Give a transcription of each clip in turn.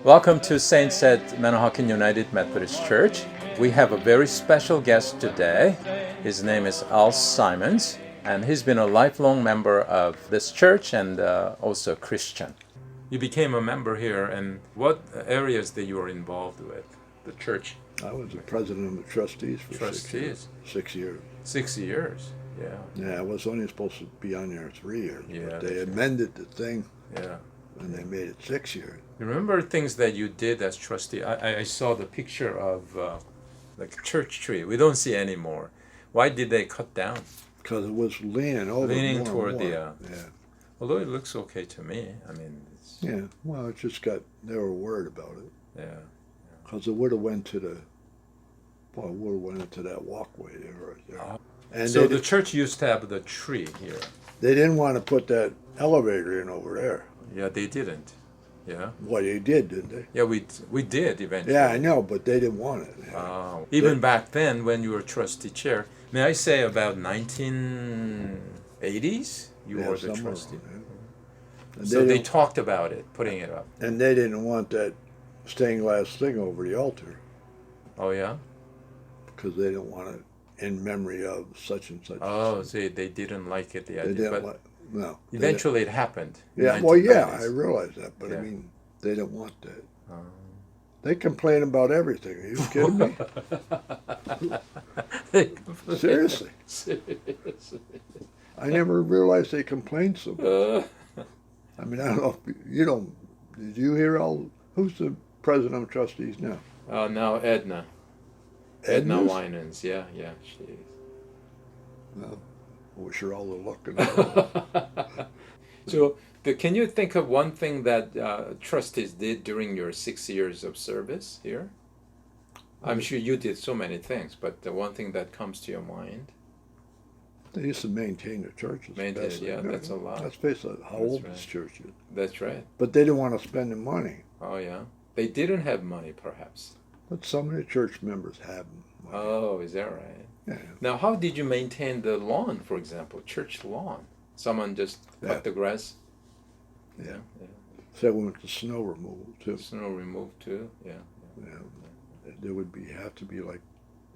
Welcome to Saints at Manahawkin United Methodist Church. We have a very special guest today. His name is Al Simons, and he's been a lifelong member of this church and also a Christian. You became a member here, and what areas that you were involved with the church? I was the president of the trustees for Trustees. 6 years. 6 years, yeah. Yeah, I was only supposed to be on there 3 years, Yeah, but they that's right. amended the thing Yeah. and they made it 6 years. You remember things that you did as trustee? I saw the picture of like a church tree. We don't see anymore. Why did they cut down? Because it was leaning over Leaning more toward and more. the, yeah. Although it looks okay to me. I mean, it's, Yeah, well, it just got, they were worried about it. yeah. Because it would have went to the, well, it would have went into that walkway there right there. Oh. And So they, the church used to have the tree here. they didn't want to put that elevator in over there. Yeah, they didn't. Yeah. Well, they did, didn't they? Yeah, we did eventually. Yeah, I know, but they didn't want it. Even back then, when you were trustee chair, may I say about 1980s, you Yeah, were the somewhere trustee. around there. And So they didn't- talked about it, putting it up. And they didn't want that stained glass thing over the altar Oh yeah. because they didn't want it in memory of such and such. Oh, see, they didn't like it. The They idea, didn't but like. No. they eventually it happened. didn't- in Yeah. Well, yeah, 1990s. I realize that, but Yeah. I mean, they didn't want that. Oh. They complain about everything. Are you kidding me? Seriously. Seriously. I never realized they complained so much. I mean, I don't know. If you don't. Did you hear all? Who's the president of trustees now? Now Edna. Edna Edna's? Winans. Yeah, she is. Well, I wish her all the luck in the world. So, can you think of one thing that trustees did during your 6 years of service here? I'm sure you did so many things, but the one thing that comes to your mind? They used to maintain the churches. Maintain it, best they yeah, could. that's a lot. Let's face it, how That's old right. this church is. That's right. But they didn't want to spend the money. Oh, yeah. They didn't have money, perhaps. But some of the church members have money. Oh, is that right? Yeah. Now, how did you maintain the lawn, for example, church lawn? Someone just Yeah. cut the grass? Yeah. So we went to snow removal too. Snow removed too? Yeah. Yeah. There would have to be like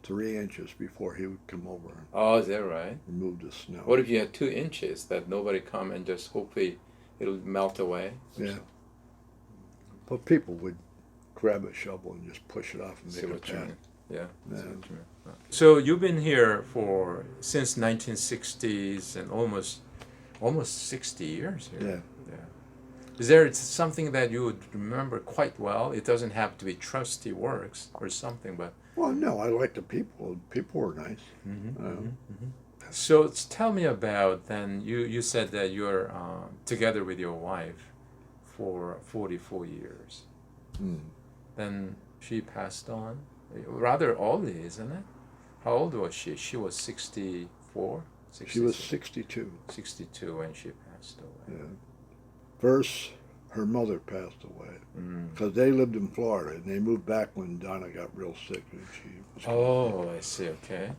3 inches before he would come over and Oh, is that right? remove the snow. What if you had 2 inches that nobody come and just hopefully it'll melt away? Yeah. But people would grab a shovel and just push it off and See make a what you path. mean. Yeah. Yeah. See what you mean. So you've been here since 1960s and almost 60 years here. Yeah. Is there something that you would remember quite well? It doesn't have to be trustee works or something, but. Well, no, I like the people. People were nice. So tell me about then. You said that you're together with your wife for 44 years. Mm. Then she passed on. Rather oldly, isn't it? How old was she? She was 64? She was 62. 62 when she passed away. Yeah. First, her mother passed away Mm. because they lived in Florida and they moved back when Donna got real sick and she was. Oh, I see. Okay.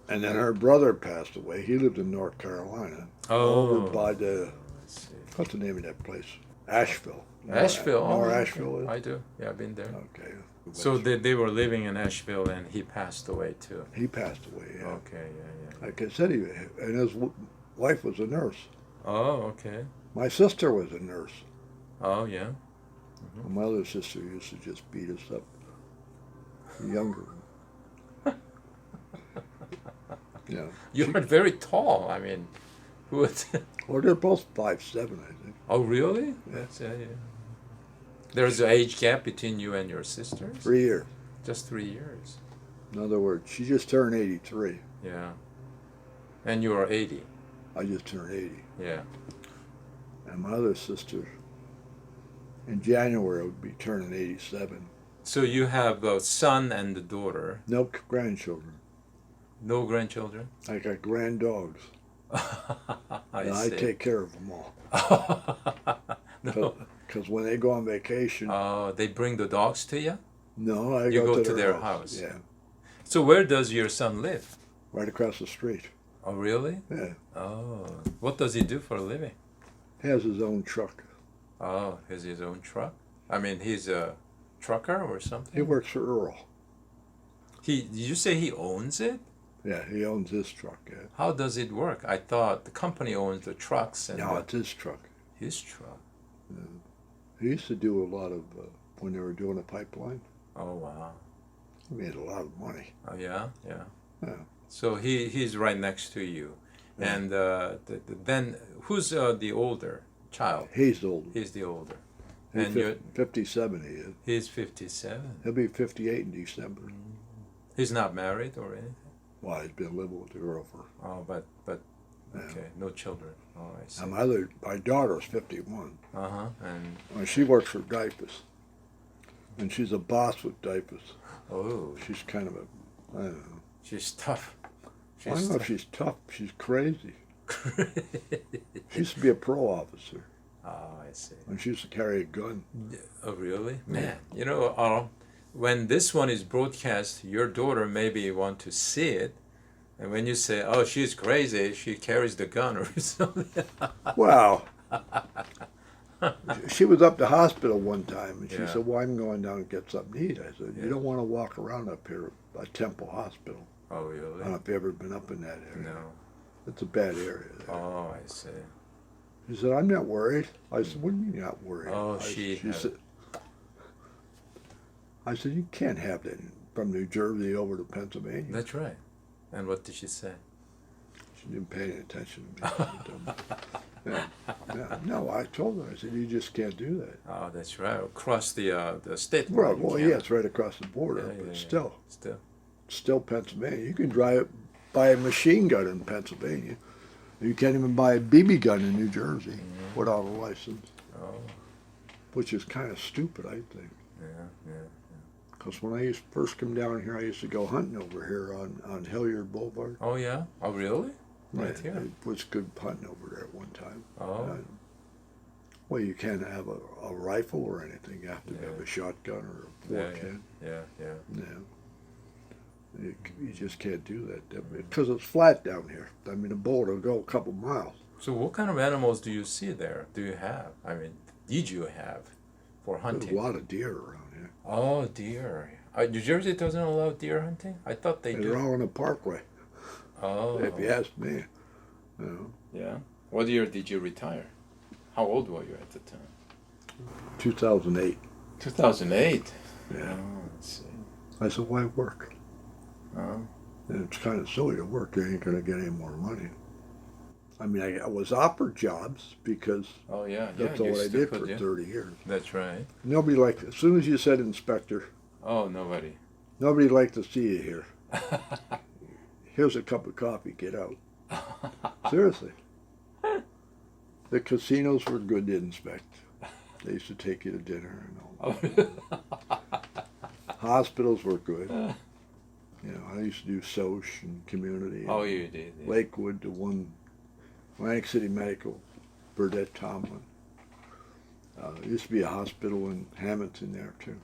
And then her brother passed away. He lived in North Carolina. Over by the, Let's see. what's the name of that place? Asheville. Asheville. You know where okay. Asheville is? I do. Yeah, I've been there. Okay. So they were living in Asheville and he passed away too. He passed away, yeah. Okay, yeah. Like I said, and his wife was a nurse. Oh, okay. My sister was a nurse. Oh, yeah. My other sister used to just beat us up. Younger. Yeah. You are very tall. I mean, who would... Well, they're both 5'7", I think. Oh, really? Yeah. Yeah. There's an age gap between you and your sisters? 3 years. Just 3 years. In other words, she just turned 83. Yeah. And you are 80. I just turned 80. Yeah. And my other sister, in January, would be turning 87. So you have a son and a daughter. No grandchildren. No grandchildren? I got grand dogs. I I see. take care of them all. No. Because when they go on vacation, They bring the dogs to you? no, I You go to their house. Yeah, So where does your son live? right across the street. Oh, really? Yeah, Oh. What does he do for a living? he has his own truck. Oh, has his own truck? I mean, he's a trucker or He something? works for Earl. Did you say he owns it? Yeah, he owns this truck. Yeah. How does it work? I thought the company owns the trucks and No, it's his truck. his truck. Yeah. He used to do a lot of when they were doing a pipeline. Oh, wow. He made a lot of money. Oh, yeah, yeah. Yeah. So he's right next to you. Yeah. And then who's the older child? He's old. He's the older. He's And you're 57. He is. he's 57. He'll be 58 in December. He's not married or anything? Well, he's been living with the girl for. Oh, but Yeah. okay, no children. Oh, I see. Now my daughter's 51. Uh-huh. And Well, she works for Diapers, and she's a boss with Diapers. oh, She's kind of a, I don't know. she's tough. I don't know if She's she's tough. She's crazy. tough. She used to be a pro officer, Oh, I see. and she used to carry a gun. Oh, really? Man, you know, when this one is broadcast, your daughter maybe want to see it. And when you say, oh, she's crazy, she carries the gun or something. Wow. She was up to hospital one time, and she Yeah. said, well, I'm going down and get something to eat. I said, Yeah. you don't want to walk around up here at Temple Hospital. Oh, I don't really? know if you've ever been up in that area. No. It's a bad area there. Oh, I see. She said, I'm not worried. I said, what do you mean you're not worried? Oh, she had- said, I said, you can't have that from New Jersey over to Pennsylvania. That's right. And what did she say? She didn't pay any attention to me. Yeah. No, I told her, I said, you just can't do that. Oh, that's right. Across the state Well, line. you well, can't. yeah, it's right across the border, Yeah, but yeah. still, Still. Pennsylvania. You can buy a machine gun in Pennsylvania. You can't even buy a BB gun in New Jersey without a license, Oh, which is kind of stupid, I think. yeah. Because when I used to first come down here, I used to go hunting over here on Hilliard Boulevard. Oh, yeah? Oh, really? Right Yeah, here. it was good hunting over there at one time. Oh, Well, you can't have a rifle or anything. You have to have Yeah. a shotgun or a yeah, 410. yeah. Yeah. You just can't do that because it's flat down here. I mean, a bullet will go a couple miles. So what kind of animals do you see there? Do you have? I mean, did you have for There's hunting? a lot of deer around here. Oh, deer. New Jersey doesn't allow deer hunting? I thought they They're do. all on the parkway, Oh. if you ask me. You know, Yeah. What year did you retire? How old were you at the time? 2008. 2008. Yeah. Oh, let's see. I said, why work? Oh. And it's kind of silly to work. You ain't going to get any more money. I mean, I was offered jobs because Oh, yeah. that's yeah, all you I still did could, for yeah. 30 years. That's right. Nobody liked it. As soon as you said inspector, Oh, nobody. nobody liked to see you here. Here's a cup of coffee, get out. Seriously. The casinos were good to inspect. They used to take you to dinner and all. Hospitals were good. You know, I used to do Soch and community. Oh, and you did. Yeah. Lakewood, the one, Atlantic City Medical, Burdette Tomlin. There used to be a hospital in Hamilton there too.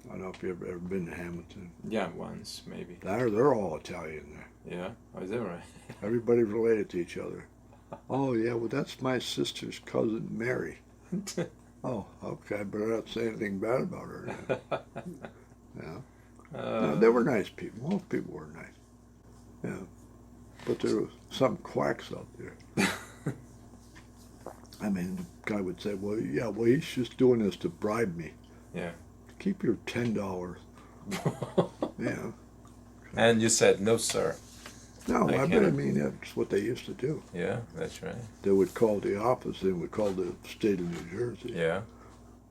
I don't know if you've ever been to Hamilton. Yeah, once, maybe. They're all Italian there. Yeah? Oh, is that right? Everybody's related to each other. Oh yeah, well that's my sister's cousin Mary. Oh, okay, but I don't say anything bad about her. Yeah. No, they were nice people. Most people were nice. Yeah. But there was some quacks out there. I mean, the guy would say, well, yeah, well, he's just doing this to bribe me. Yeah. Keep your $10. Yeah. And you said, no, sir. No, I I can't. mean, that's what they used to do. Yeah, that's right. They would call the office, they would call the state of New Jersey. Yeah.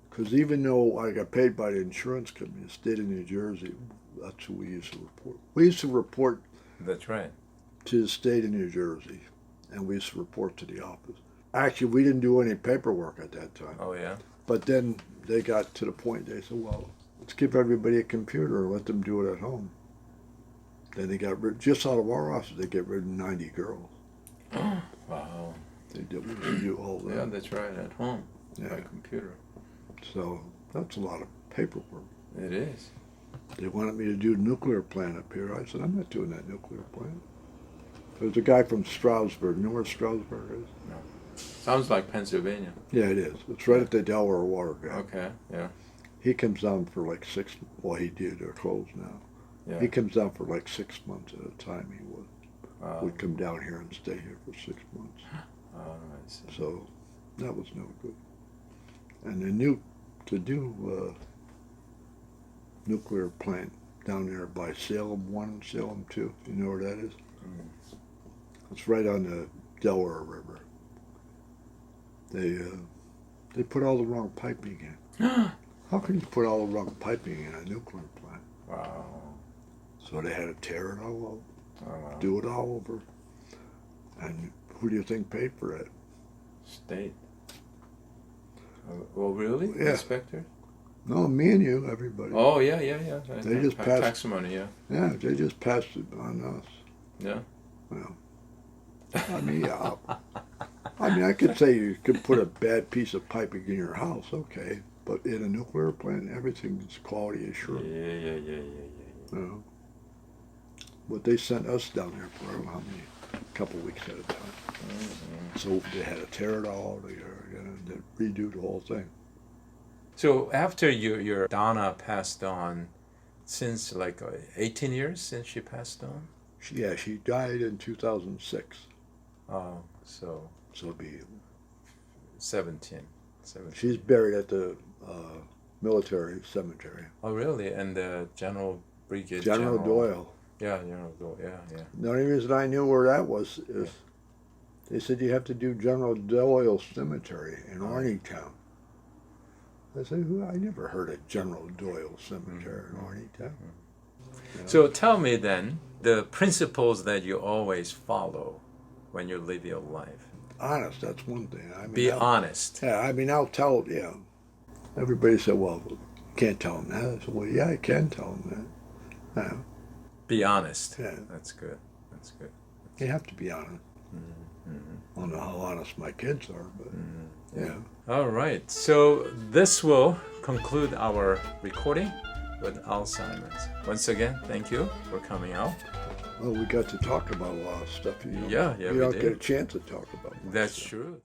Because even though I got paid by the insurance company, the state of New Jersey, that's who we used to report. We used to report That's right. to the state of New Jersey, and we used to report to the office. Actually, we didn't do any paperwork at that time. Oh, yeah? But then they got to the point, they said, well, let's give everybody a computer and let them do it at home. Then they got rid, just out of our office, they get rid of 90 girls. Wow. They do all that. Yeah, that's right, at home. Yeah. By computer. So that's a lot of paperwork. It is. They wanted me to do a nuclear plant up here. I said, I'm not doing that nuclear plant. There's a guy from Stroudsburg. You know where Stroudsburg is? No. Sounds like Pennsylvania. Yeah, it is. It's right at the Delaware Water Gap. Okay, yeah. He comes down for like 6. Well, he did. They're closed now. Yeah. He comes down for like 6 months at a time. He would. Wow. Would come down here and stay here for 6 months. Oh, I see. So that was no good. And to do nuclear plant down there by Salem 1 and Salem 2. You know where that is? Mm. It's right on the Delaware River. They put all the wrong piping in. How can you put all the wrong piping in a nuclear plant? Wow. So they had to tear it all out. Oh, wow. Do it all over. And who do you think paid for that? State. Oh, really? Yeah. Inspector? No, me and you, everybody. Oh, yeah. They just passed. Tax money, yeah. Yeah, they just passed it on us. Yeah. Well, I mean, yeah. I mean, I could say you could put a bad piece of piping in your house, okay, but in a nuclear plant, everything's quality assured. Yeah. You know? But they sent us down there for I don't know how many, a couple weeks at a time. Mm-hmm. So they had to tear it all together again and redo the whole thing. So after your Donna passed on, since like 18 years since she passed on? She died in 2006. Oh, so So it'd be 17. She's buried at the military cemetery. Oh, really? And the Brigadier General Doyle. Yeah, General Doyle. Yeah. The only reason I knew where that was is they said you have to do General Doyle Cemetery in Arningtown. I said, I never heard of General Doyle Cemetery in Arningtown. Mm-hmm. Yeah. So tell me then, the principles that you always follow when you live your life. Honest, that's one thing. I mean, Be honest. Yeah, I mean, I'll tell, Everybody said, well, you can't tell them that. I said, well, yeah, I can tell them that. Yeah. Be honest. Yeah. That's good. That's good. You have to be honest. Mm-hmm. I don't know how honest my kids are, but yeah. All right. So this will conclude our recording with Alzheimer's. Once again, thank you for coming out. Well, we got to talk about a lot of stuff. You Yeah, you we don't did. get a chance to talk about much That's stuff. true.